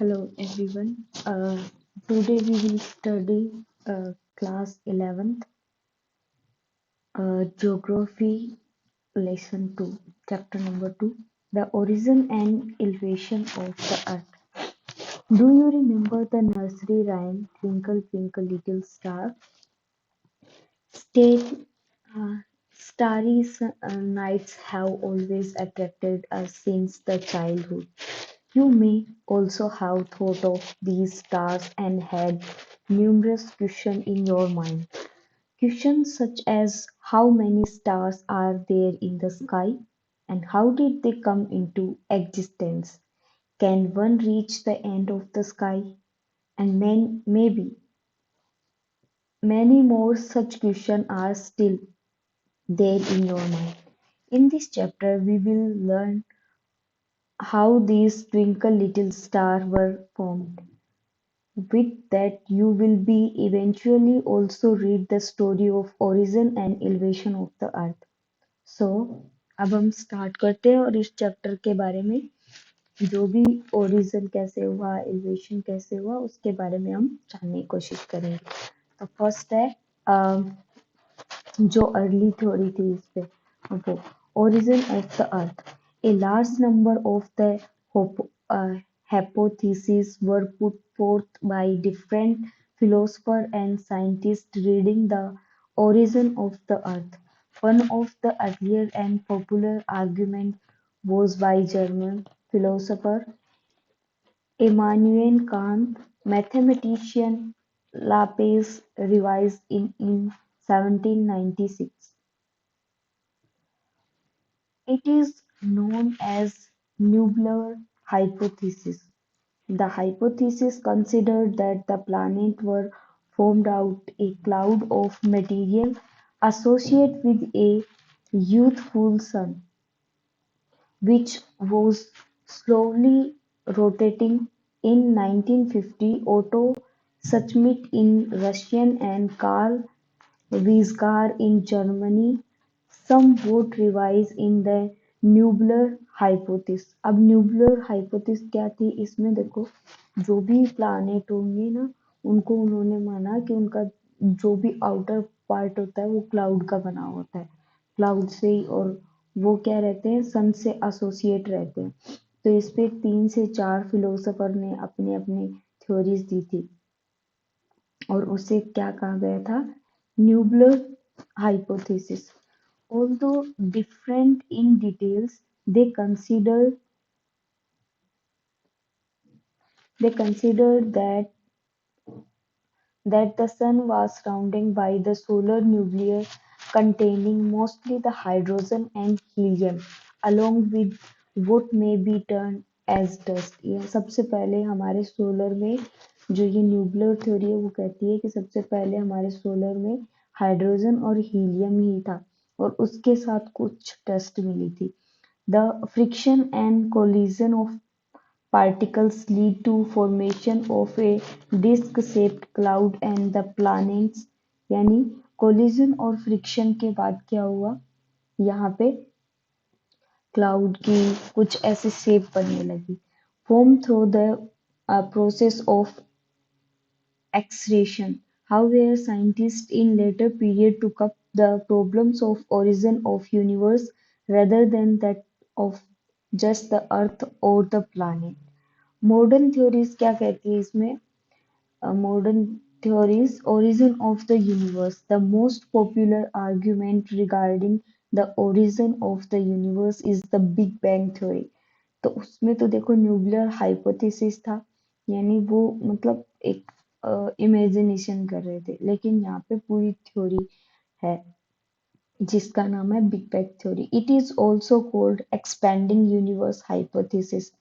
Hello everyone. Today we will study class 11th geography lesson 2 chapter number 2, the origin and elevation of the earth. Do you remember the nursery rhyme Twinkle Twinkle Little Star? State uh, starry nights have always attracted us since the childhood. You may also have thought of these stars and had numerous questions in your mind. Questions such as how many stars are there in the sky and how did they come into existence? Can one reach the end of the sky? And maybe many more such questions are still there in your mind. In this chapter, we will learn how these twinkle little stars were formed. With that, you will be eventually also read the story of origin and elevation of the earth. So, अब हम start करते हैं और इस chapter के बारे में जो भी ओरिजिन कैसे हुआ, एलिवेशन कैसे हुआ, उसके बारे में हम जानने की कोशिश करेंगे। तो फर्स्ट है जो अर्ली थ्योरी थी इस पे, वो origin of the earth. A large number of the hypotheses were put forth by different philosophers and scientists reading the origin of the earth. One of the earlier and popular arguments was by German philosopher Immanuel Kant. Mathematician Laplace revised in 1796. It is known as Nebular hypothesis. The hypothesis considered that the planets were formed out a cloud of material associated with a youthful sun, which was slowly rotating. In 1950, Otto Schmidt in Russian and Carl Weisgar in Germany somewhat revised in the Nebular hypothesis. अब न्यूबलर hypothesis क्या थी? इसमें देखो जो भी planet होंगे ना उनको उन्होंने माना कि उनका जो भी आउटर पार्ट होता है वो क्लाउड का बना होता है, क्लाउड से ही, और वो क्या रहते हैं, सन से एसोसिएट रहते हैं। तो इस पे 3 से 4 फिलोसोफर ने अपने अपने थ्योरीज दी थी और उसे क्या कहा गया था? न्यूबलर hypothesis. Although different in details, they considered that the sun was surrounded by the solar nucleus containing mostly the hydrogen and helium, along with what may be termed as dust. यह सबसे पहले हमारे सोलर में जो ये nuclear theory है वो कहती है कि सबसे पहले हमारे सोलर में हाइड्रोजन और हीलियम ही था और उसके साथ कुछ डस्ट मिली थी। The friction and collision of particles lead to formation of a disk-shaped cloud and the planets। यानी collision और friction के बाद क्या हुआ? यहाँ पे क्लाउड की कुछ ऐसी शेप बनने लगी। Form through the process of accretion. However, scientists in later period took up the problems of origin of universe rather than that of just the earth or the planet. Modern theories क्या कहती है इसमें? Modern theories origin of the universe. The most popular argument regarding the origin of the universe is the Big Bang theory. तो उसमें तो देखो nuclear hypothesis था, यानी वो मतलब एक इमेजिनेशन कर रहे थे, लेकिन यहाँ पे पूरी थ्योरी है जिसका नाम है big bang theory. It is also called expanding universe hypothesis.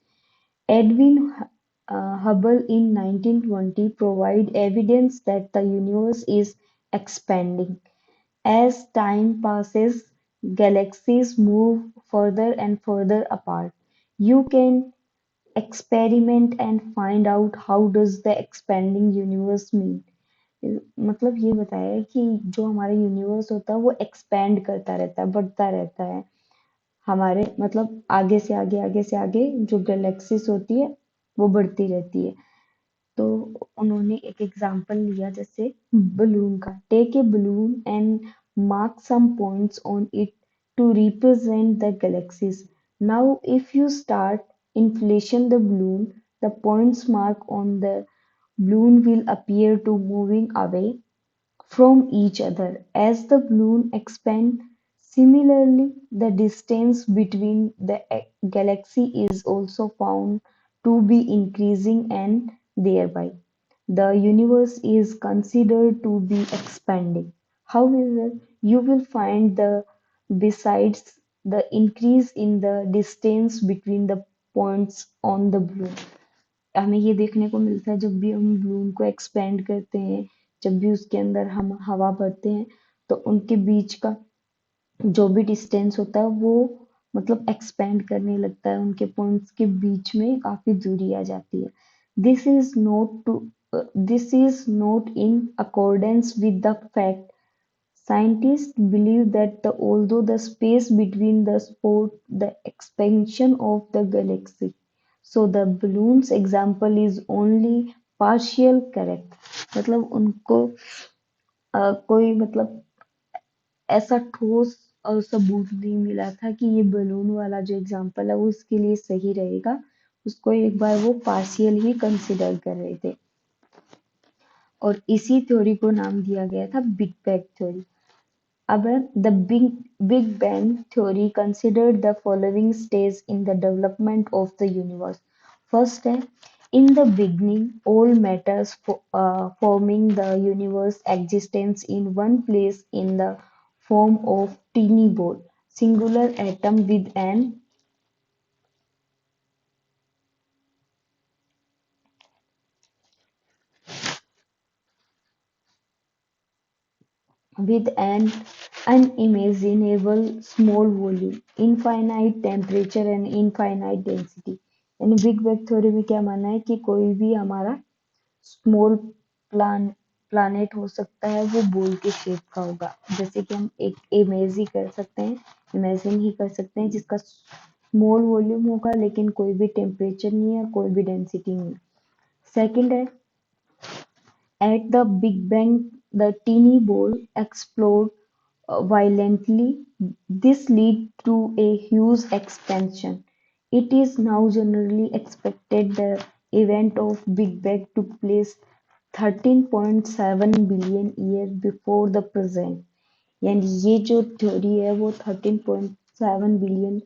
Edwin Hubble in 1920 provided evidence that the universe is expanding. As time passes, galaxies move further and further apart. You can experiment and find out how does the expanding universe mean. मतलब ये बताया है कि जो हमारा universe होता है वो एक्सपैंड करता रहता है, बढ़ता रहता है। हमारे मतलब आगे से आगे जो गैलेक्सीज होती है वो बढ़ती रहती है। तो उन्होंने एक एग्जांपल लिया जैसे बलून का। Take a balloon and mark some points on it to represent the galaxies. Now if you start inflation the balloon, the points marked on the balloon will appear to moving away from each other as the balloon expands. Similarly, the distance between the galaxy is also found to be increasing, and thereby the universe is considered to be expanding. However, you will find the besides the increase in the distance between the points on the balloon, हमें ये देखने को मिलता है जब भी हम balloon को एक्सपेंड करते हैं, जब भी उसके अंदर हम हवा भरते हैं, तो उनके बीच का जो भी डिस्टेंस होता है वो मतलब एक्सपेंड करने लगता है, उनके पॉइंट्स के बीच में काफी दूरी आ जाती है। This is not to this is not in accordance with the fact. Scientists believe that although the space between the support the expansion of the galaxy, so the balloon's example is only partial correct। मतलब उनको कोई मतलब ऐसा ठोस सबूत नहीं मिला था कि ये बलून वाला जो एग्जांपल है वो उसके लिए सही रहेगा। उसको एक बार वो पार्शियल ही कंसिडर कर रहे थे और इसी थ्योरी को नाम दिया गया था बिग बैंग थ्योरी। अब the Big Bang theory considered the following stage in the development of the universe. First है, in the beginning, all matters forming the universe existence in one place in the form of teeny ball, singular atom with an unimaginable small volume, infinite temperature and infinite density। यानी big bang theory में क्या मानना है कि कोई भी हमारा small planet हो सकता है, वो बॉल के शेप का होगा। जैसे कि हम एक इमेजिन ही कर सकते हैं जिसका स्मॉल वॉल्यूम होगा लेकिन कोई भी टेम्परेचर नहीं है, कोई भी डेंसिटी नहीं है। सेकंड है, at the Big Bang, the teeny ball exploded violently. This led to a huge expansion. It is now generally expected the event of Big Bang took place 13.7 billion years before the present। यानी ये जो theory है वो 13.7 billion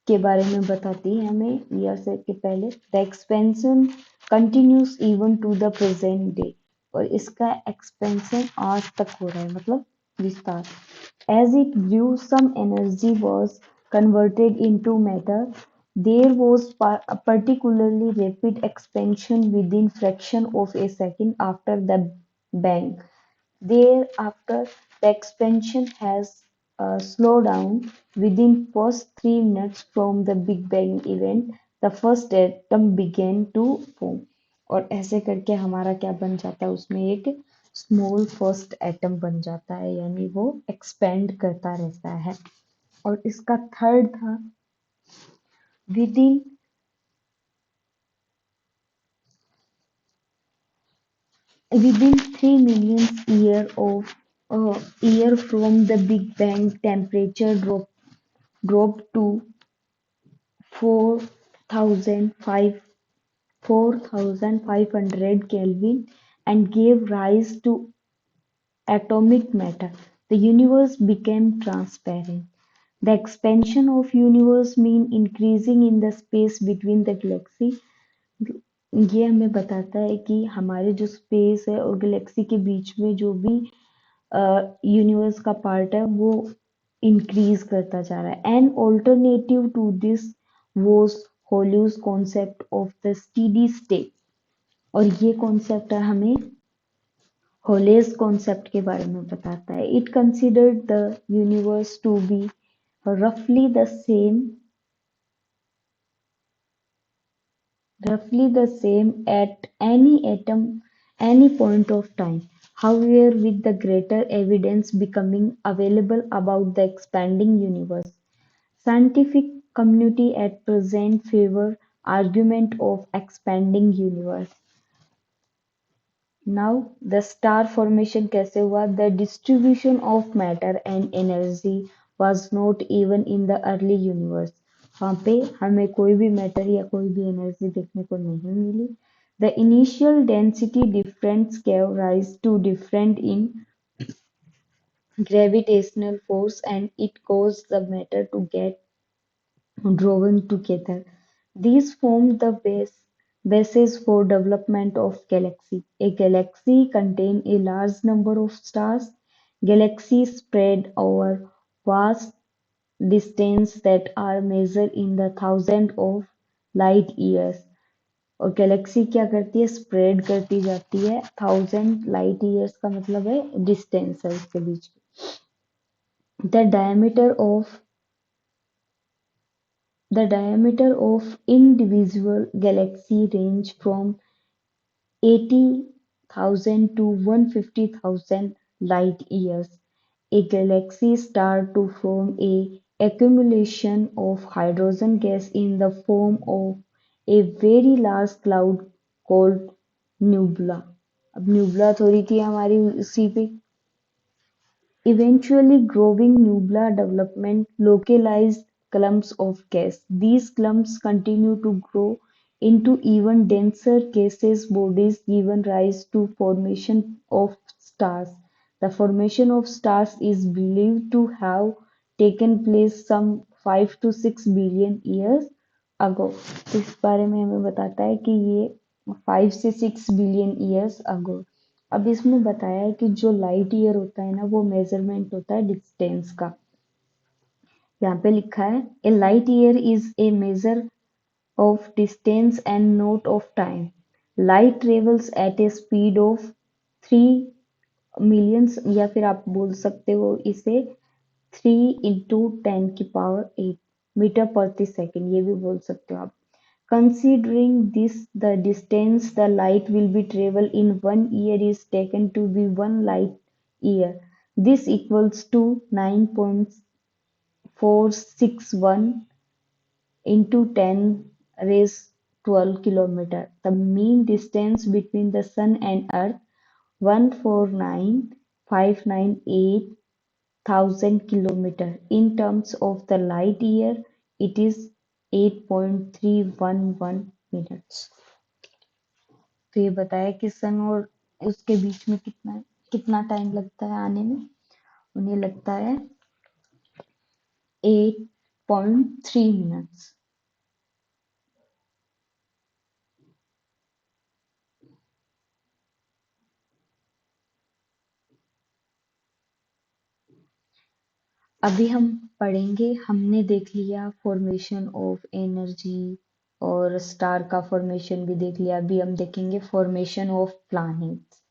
के बारे में बताती है हमें ईयर से के पहले। The expansion continues even to the present day. और इसका एक्सपेंशन आज तक हो रहा है, मतलब विस्तार। As it grew some energy was converted into matter. There was a particularly rapid expansion within fraction of a second after the bang. Thereafter, the expansion has slowed down. Within first 3 minutes from the Big Bang event, the first atom began to form। और ऐसे करके हमारा क्या बन जाता है, उसमें एक स्मॉल फर्स्ट एटम बन जाता है, यानी वो एक्सपेंड करता रहता है। और इसका थर्ड था, with in within 3 million year from the Big Bang, temperature dropped to 4,500 Kelvin and gave rise to atomic matter. The universe became transparent. The expansion of universe mean increasing in the space between the galaxy। ये हमें बताता है कि हमारे जो space है और Galaxy के बीच में जो भी यूनिवर्स का पार्ट है वो इंक्रीज करता जा रहा है। An alternative to this was Hoyle's concept of the steady state. और ये कॉन्सेप्ट हमें होलेस कॉन्सेप्ट के बारे में बताता है। It considered the universe to be roughly the same roughly the same at any point of time. However, with the greater evidence becoming available about the expanding universe, scientific community at present favor argument of expanding universe. Now, the star formation कैसे हुआ? The distribution of matter and energy was not even in the early universe. वहाँ पे हमें कोई भी matter या कोई भी एनर्जी देखने को नहीं मिली. The initial density difference gave rise to different in gravitational force and it caused the matter to get drawn together. These form the basis for development of galaxy. A galaxy contains a large number of stars. Galaxies spread over vast distances that are measured in the thousands of light years. और Galaxy क्या करती है? Spread करती जाती है. 1000 light years का मतलब है डिस्टेंस है उसके बीच. The diameter of The diameter of individual galaxies range from 80,000 to 150,000 light-years. A galaxy starts to form a accumulation of hydrogen gas in the form of a very large cloud called nebula. अब nebula थोड़ी थी हमारी उसी पे. Eventually growing nebula development localized clumps of gas. These clumps continue to grow into even denser gaseous bodies giving rise to formation of stars. The formation of stars is believed to have taken place some 5 to 6 billion years ago. इस बारे में हमें बताता है कि ये 5 से 6 billion years ago. अब इसमें बताया है कि जो लाइट ईयर होता है ना वो मेजरमेंट होता है डिस्टेंस का. यहाँ पे लिखा है a light year is a measure of distance and not of time. Light travels at a speed of 3 millions या फिर आप बोल सकते हो इसे 3 × 10⁸ मीटर प्रति सेकेंड, ये भी बोल सकते हो आप. Considering this, the distance the light will be travel in 1 year is taken to be 1 light year. This equals to 9.461 into 10 raised 12 kilometer. The mean distance between the sun and earth 149,598 thousand kilometer. In terms of the light year, it is 8.311 minutes. तो ये बताया कि सन और उसके बीच में कितना कितना time लगता है आने में. उन्हें लगता है 8.3 मिनट्स. अभी हम पढ़ेंगे. हमने देख लिया फॉर्मेशन ऑफ एनर्जी और स्टार का फॉर्मेशन भी देख लिया. अभी हम देखेंगे formation of planets.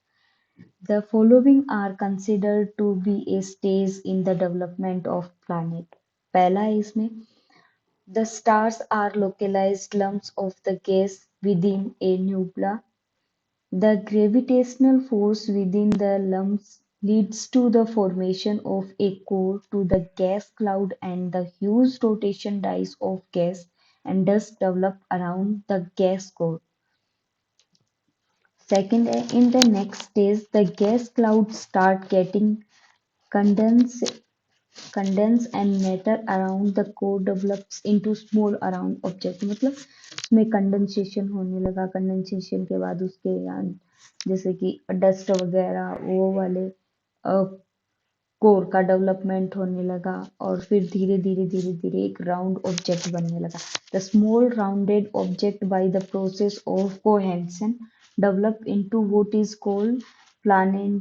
The following are considered to be a stage in the development of planet. पहला है इसमें the stars are localized lumps of the gas within a nebula. The gravitational force within the lumps leads to the formation of a core to the gas cloud and the huge rotation dice of gas and dust develop around the gas core. Second, in the next stage, the gas clouds start getting condensed and matter around the core develops into small round object. मतलब उसमें condensation होने लगा. Condensation के बाद उसके यहाँ जैसे कि डस्ट वगैरह वो वाले कोर का डेवलपमेंट होने लगा और फिर धीरे धीरे धीरे धीरे एक राउंड ऑब्जेक्ट बनने लगा. The small rounded object by the process of cohesion develop into what is called planet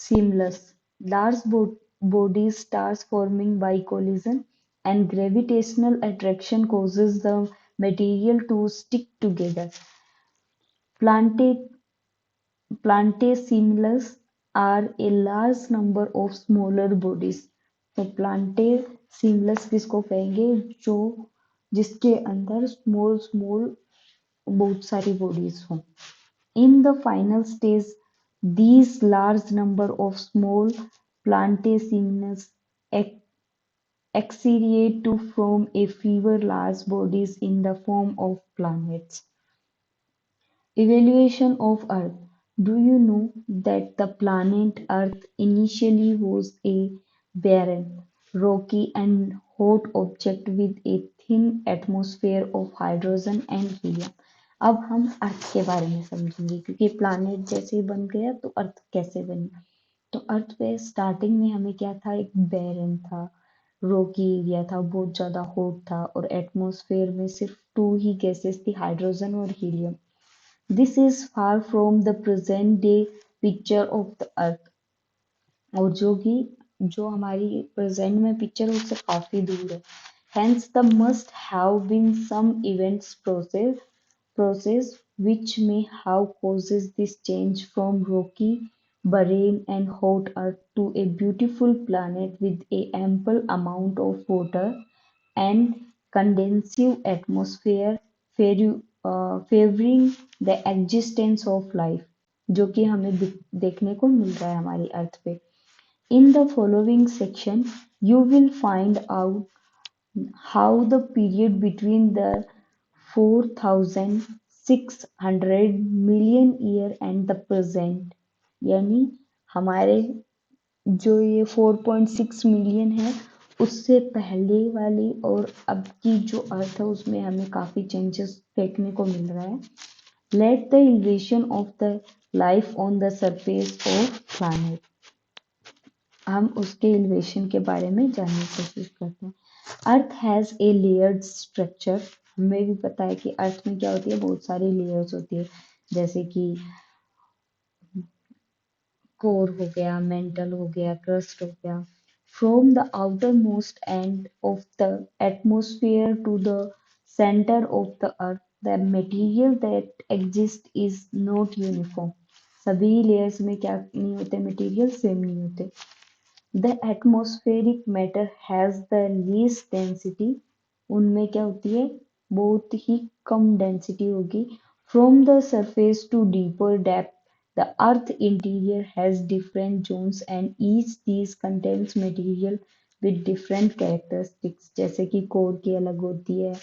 seamless. Large bodies stars forming by collision and gravitational attraction causes the material to stick together. Plante Planetesimals are a large number of smaller bodies. तो planetesimals किसको कहेंगे? जो जिसके अंदर small small बहुत सारी bodies हों. In the final stage, these large number of small planetesimals accelerate to form a fewer large bodies in the form of planets. Evaluation of Earth. Do you know that the planet Earth initially was a barren, rocky and hot object with a thin atmosphere of hydrogen and helium? अब हम अर्थ के बारे में समझेंगे क्योंकि planet जैसे ही बन गया तो अर्थ कैसे बनी। तो अर्थ पे स्टार्टिंग में हमें क्या था, एक बैरन था, रॉकी एरिया था, बहुत ज्यादा हॉट था और एटमॉस्फेयर में सिर्फ टू ही गैसेस थी, हाइड्रोजन और helium. This is far from the present day picture of the earth, और जो हमारी प्रेजेंट में पिक्चर है उससे काफी दूर है। Hence the must have been some events process which may have causes this change from rocky, barren and hot earth to a beautiful planet with a ample amount of water and condensive atmosphere favoring the existence of life, जो कि हमें देखने को मिल रहा है हमारी अर्थ पे। In the following section, you will find out how the period between the 4,600 million year and the present, यानी हमारे जो ये 4.6 मिलियन है उससे पहले वाली और अब की जो अर्थ है उसमें हमें काफी चेंजेस देखने को मिल रहा है। Let the evolution of the life on the surface of planet, हम उसके इल्यूशन के बारे में जानने की कोशिश करते हैं। Earth has a layered structure, हमें भी पता है कि अर्थ में क्या होती है, बहुत सारी लेयर्स होती है, जैसे कि कोर हो गया, मेंटल हो गया, क्रस्ट हो गया। From the outermost end of the atmosphere to the centre of the earth the material that exist is not uniform, सभी लेयर्स में क्या नहीं होते, मटेरियल सेम नहीं होते। The atmospheric matter has the least density, उनमें क्या होती है, बहुत ही कम डेंसिटी होगी। From the surface to deeper depth the earth interior has different zones and each these contains material with different characteristics, जैसे कि कोर की अलग होती है,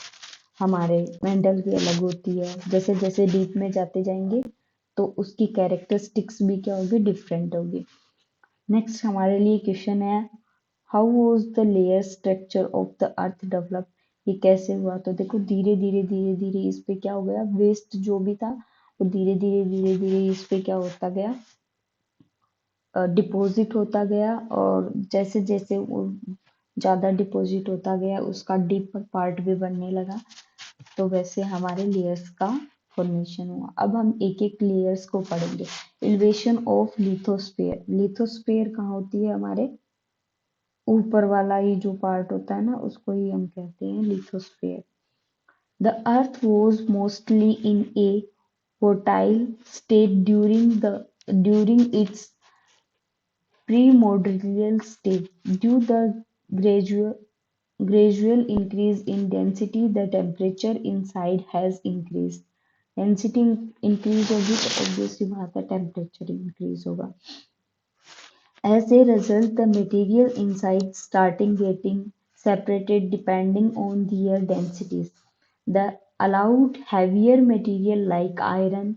हमारे मेंटल की अलग होती है, जैसे जैसे डीप में जाते जाएंगे तो उसकी कैरेक्टरिस्टिक्स भी क्या होगी, डिफरेंट होगी। नेक्स्ट हमारे लिए क्वेश्चन है, how was the layer structure of the earth develop, ये कैसे हुआ। तो देखो धीरे धीरे इस पे क्या हो गया, वेस्ट जो भी था वो धीरे धीरे इस पे क्या होता गया, डिपॉजिट होता गया, और जैसे जैसे वो ज्यादा डिपॉजिट होता गया उसका डीपर पार्ट भी बनने लगा, तो वैसे हमारे लेयर्स का फॉर्मेशन हुआ। अब हम एक एक लेयर्स को पढ़ेंगे। एलिवेशन ऑफ लिथोस्फेयर, लिथोस्फेयर कहाँ होती है, हमारे ऊपर वाला ही जो पार्ट होता है ना उसको ही हम कहते हैं lithosphere. The earth was mostly in A fertile state during its primordial stage. Due the gradual increase in density, the temperature inside has increased. Density increase होगी तो obviously बात है temperature increase होगा। As a result, the material inside starting getting separated depending on their densities. The allowed heavier material like iron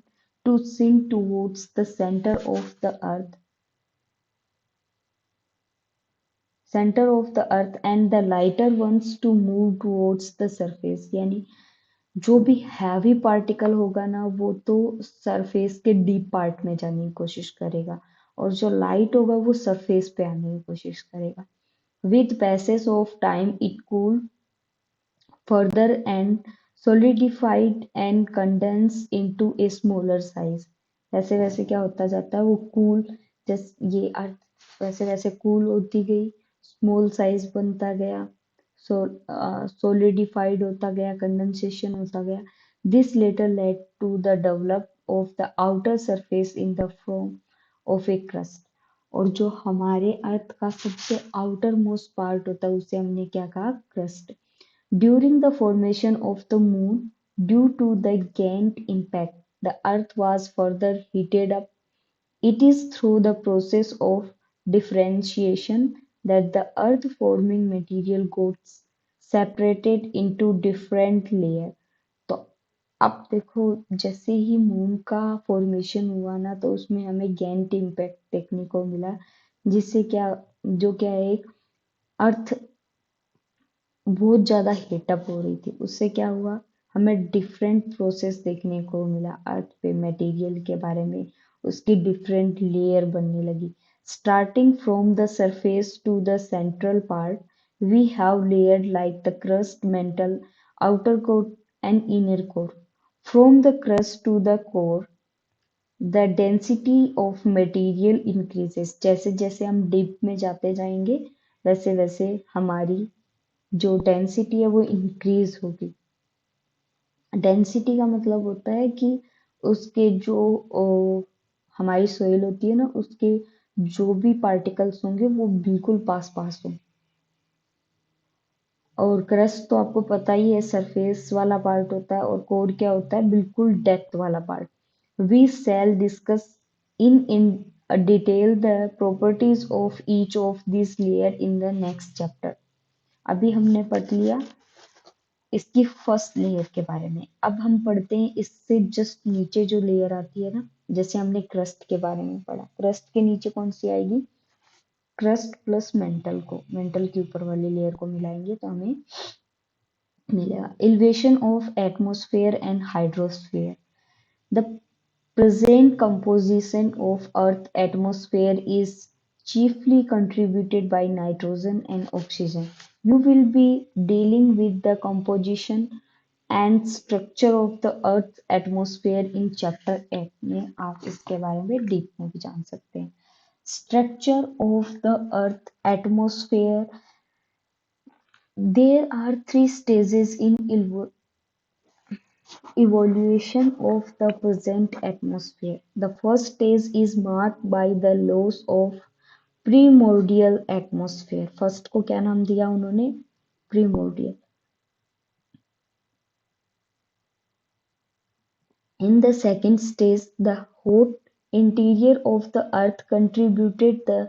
to sink towards the center of the earth and the lighter ones to move towards the surface, यानी जो भी heavy particle होगा ना वो तो surface के deep part में जाने की कोशिश करेगा और जो लाइट होगा वो सरफेस पे आने की कोशिश करेगा। With passage of time it cool further and solidified and condensed into a smaller size। वैसे वैसे क्या होता जाता है, वो कूल, जैसे ये अर्थ वैसे वैसे कूल होती गई, स्मॉल साइज बनता गया, solidified होता गया, कंडेंसेशन होता गया। This later led to the develop of the outer surface in the form of a crust, और जो हमारे अर्थ का सबसे आउटर मोस्ट पार्ट होता है उसे हमने क्या कहा, crust. During the formation of the Moon, due to the gained impact, the Earth was further heated up. It is through the process of differentiation that the earth forming material got separated into different layer. तो अब देखो, जैसे ही moon का formation हुआ ना, तो उसमें हमें गैंट इम्पैक्ट देखने को मिला, जिससे क्या, जो क्या है, एक अर्थ बहुत ज्यादा हीटअप हो रही थी। उससे क्या हुआ, हमें डिफरेंट प्रोसेस देखने को मिला अर्थ पे, मटेरियल के बारे में, उसकी डिफरेंट लेयर बनने लगी। Starting from the surface to the central part, we have layer like the crust, mantle, outer core and inner core. From the crust to the core, the density of material increases. जैसे जैसे हम deep में जाते जाएंगे, वैसे वैसे हमारी जो डेंसिटी है वो इंक्रीज होगी। डेंसिटी का मतलब होता है कि उसके जो हमारी सोइल होती है ना, उसके जो भी पार्टिकल्स होंगे वो बिल्कुल पास पास हों। और क्रस्ट तो आपको पता ही है, सरफेस वाला पार्ट होता है, और कोर क्या होता है, बिल्कुल डेप्थ वाला part. We shall discuss in detail the properties of each of this layer in the next chapter. अभी हमने पढ़ लिया इसकी फर्स्ट लेयर के बारे में। अब हम पढ़ते हैं इससे जस्ट नीचे जो लेयर आती है ना, जैसे हमने क्रस्ट के बारे में पढ़ा, क्रस्ट के नीचे कौन सी आएगी, क्रस्ट प्लस मेंटल को, मेंटल के ऊपर वाली लेयर को मिलाएंगे तो हमें मिलेगा elevation of atmosphere and hydrosphere. The present composition of Earth atmosphere is chiefly contributed by nitrogen and oxygen. You will be dealing with the composition and structure of the Earth's atmosphere in chapter 8 में आप इसके बारे में deep में भी जान सकते हैं। Structure of the Earth atmosphere. There are three stages in evolution of the present atmosphere. The first stage is marked by the loss of primordial atmosphere. First को क्या नाम दिया उन्होंने, primordial. In the second stage, the hot interior of the earth contributed the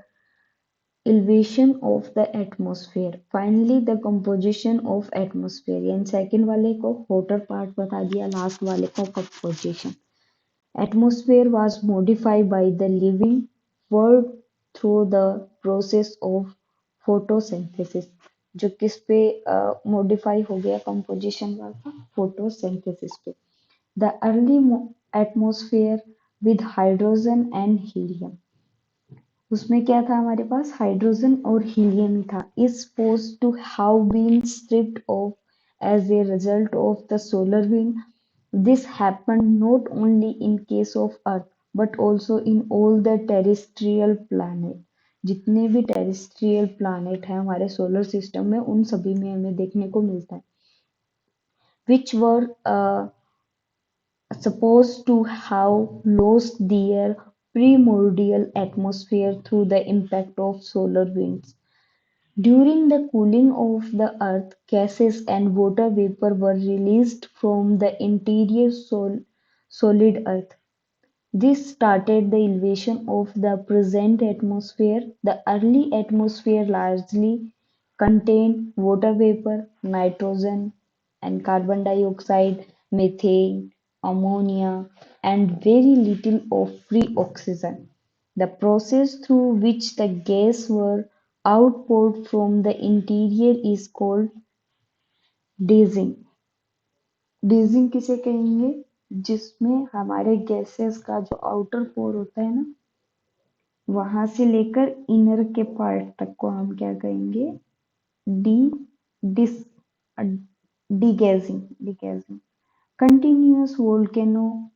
elevation of the atmosphere. Finally, the composition of atmosphere. यानी second वाले को hotter part बता दिया, लास्ट वाले को composition. Atmosphere was modified by the living world through the process of photosynthesis. जो किस पे मॉडिफाई हो गया कंपोजिशन वाला, फोटोसिंथेसिस पे। The early atmosphere with hydrogen and helium. उसमें क्या था हमारे पास, हाइड्रोजन और हीलियम ही था। is supposed to have been stripped off as a result of the solar wind. This happened not only in case of Earth but also in all the terrestrial planet. जितने भी terrestrial planet है हमारे solar system में, उन सभी में हमें देखने को मिलता है। which were supposed to have lost their primordial atmosphere through the impact of solar winds. During the cooling of the earth, gases and water vapor were released from the interior solid earth. This started the elevation of the present atmosphere. The early atmosphere largely contained water vapor, nitrogen and carbon dioxide, methane, ammonia, and very little of free oxygen. The process through which the gas were outpoured from the interior is called dazing. डेजिंग किसे कहेंगे, जिसमें हमारे gases का जो outer पोर होता है ना, वहां से लेकर इनर के पार्ट तक को हम क्या कहेंगे, the dis degassing continuous volcano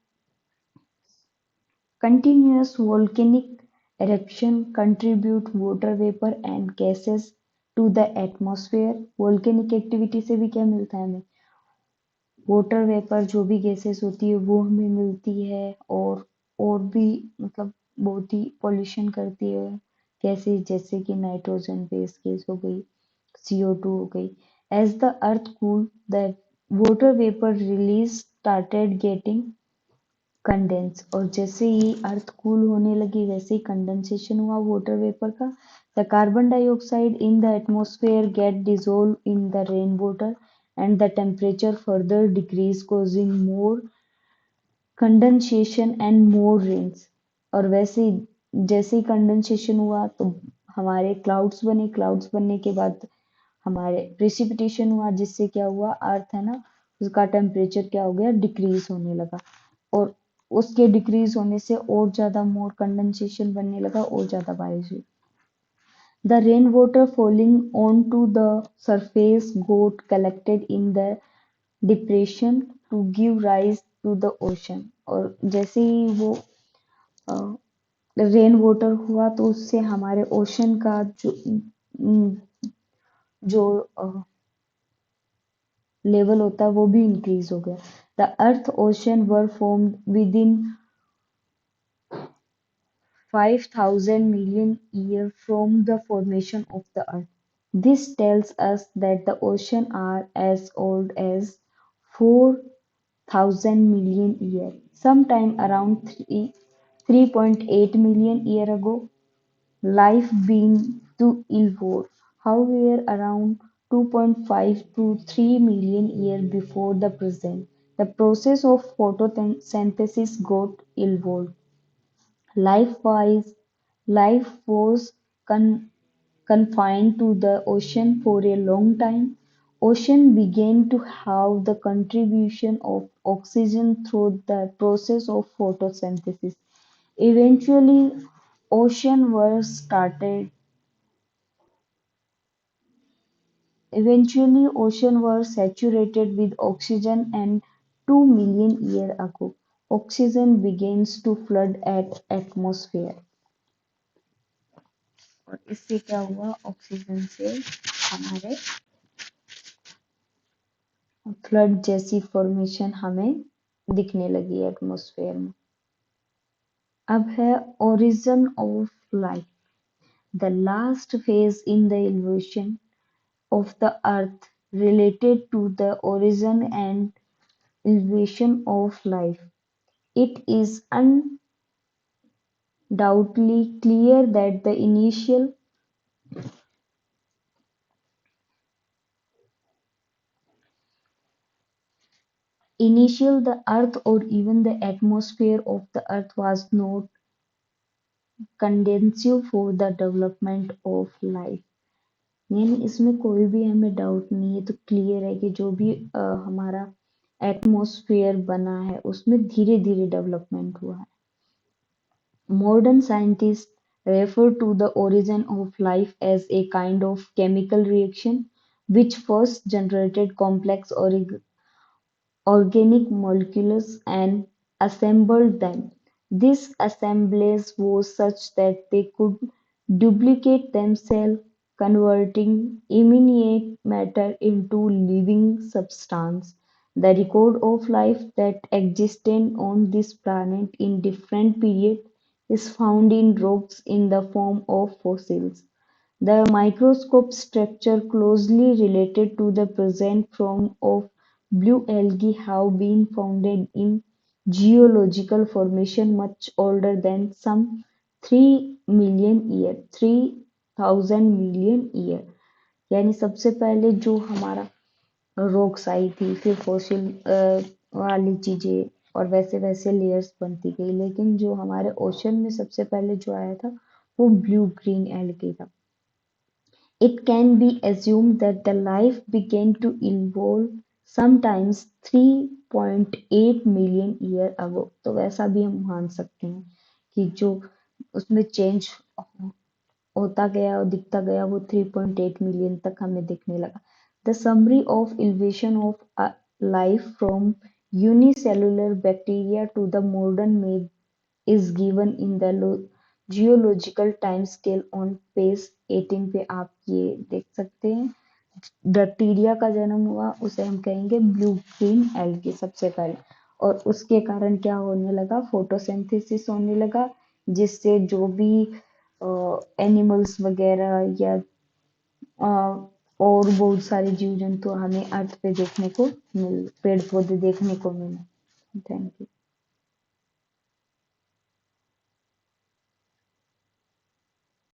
continuous volcanic eruption contribute water vapor and gases to the atmosphere. Volcanic activity से भी क्या मिलता है हमें, वाटर वेपर, जो भी गैसेस होती है वो हमें मिलती है, और भी मतलब बहुत ही पॉल्यूशन करती है गैसेस, जैसे कि नाइट्रोजन बेस गैस हो गई, CO2 हो गई। As the earth cool, the water vapour release started getting condense, और जैसे ही अर्थ कूल होने लगी वैसे ही कंडेंसेशन हुआ वाटर वेपर का, The carbon dioxide in the atmosphere get dissolved in the rainwater and the temperature further decrease causing more condensation and more rains और वैसे ही जैसे ही कंडेंसेशन हुआ तो हमारे क्लाउड्स बने क्लाउड्स बनने के बाद हमारे प्रेसिपिटेशन हुआ जिससे क्या हुआ अर्थ है ना उसका टेम्परेचर क्या हो गया डिक्रीज होने लगा और उसके डिक्रीज होने से और ज्यादा मोर कंडेंसेशन बनने लगा और ज्यादा बारिश हुई the rainwater falling onto the surface got collected in the depression to give rise to the ocean और जैसे ही वो रेन वाटर हुआ तो उससे हमारे ओशन का जो लेवल होता है वो भी इंक्रीज हो गया the earth ocean were formed with in 5,000 million years from the formation of the earth. This tells us that the oceans are as old as 4,000 million years. Sometime around 3.8 million years ago, life began to evolve. However, around 2.5 to 3 million years before the present, the process of photosynthesis got involved. Life-wise, life was con- confined to the ocean for a long time. Ocean began to have the contribution of oxygen through the process of photosynthesis. Eventually, ocean were started. Eventually, ocean were saturated with oxygen, and 2 million years ago, oxygen begins to flood at atmosphere. और इससे क्या हुआ oxygen से हमारे flood जैसी formation हमें दिखने लगी एटमॉस्फेयर में अब है origin of life the last phase in the evolution of the earth related to the origin and evolution of life. It is undoubtedly clear that the initial the earth or even the atmosphere of the earth was not conducive for the development of life यानी इसमें कोई भी हमें doubt नहीं है तो clear है कि जो भी हमारा एटमॉस्फेयर बना है उसमें धीरे धीरे डेवलपमेंट हुआ है modern scientists refer to the origin of life as a kind of chemical reaction which first generated complex organic molecules and assembled them. This assemblage was such that they could duplicate themselves, converting inanimate matter into living substance. The record of life that existed on this planet in different periods is found in rocks in the form of fossils. The microscope structure closely related to the present form of blue algae have been found in geological formation much older than some 3,000 million year यानी सबसे पहले जो हमारा rocks आई थी फिर fossil वाली चीजें और वैसे वैसे लेयर्स बनती गई लेकिन जो हमारे ओशन में सबसे पहले जो आया था वो ब्लू ग्रीन एल्गे था It can be assumed that the life began to evolve sometimes 3.8 million years ago. तो वैसा भी हम मान सकते हैं कि जो उसमें चेंज होता गया और दिखता गया वो 3.8 मिलियन तक हमें दिखने लगा. The summary of evolution of life from unicellular bacteria to the modern mammals is given in the geological time scale on page 18 पे आप ये देख सकते हैं बैक्टीरिया का जन्म हुआ उसे हम कहेंगे ब्लू ग्रीन एल्गी सबसे पहले और उसके कारण क्या होने लगा फोटोसिंथेसिस होने लगा जिससे जो भी एनिमल्स वगैरह या और बहुत सारे जीव जंतु हमें अर्थ पे देखने को मिल पेड़ पौधे देखने को मिले थैंक यू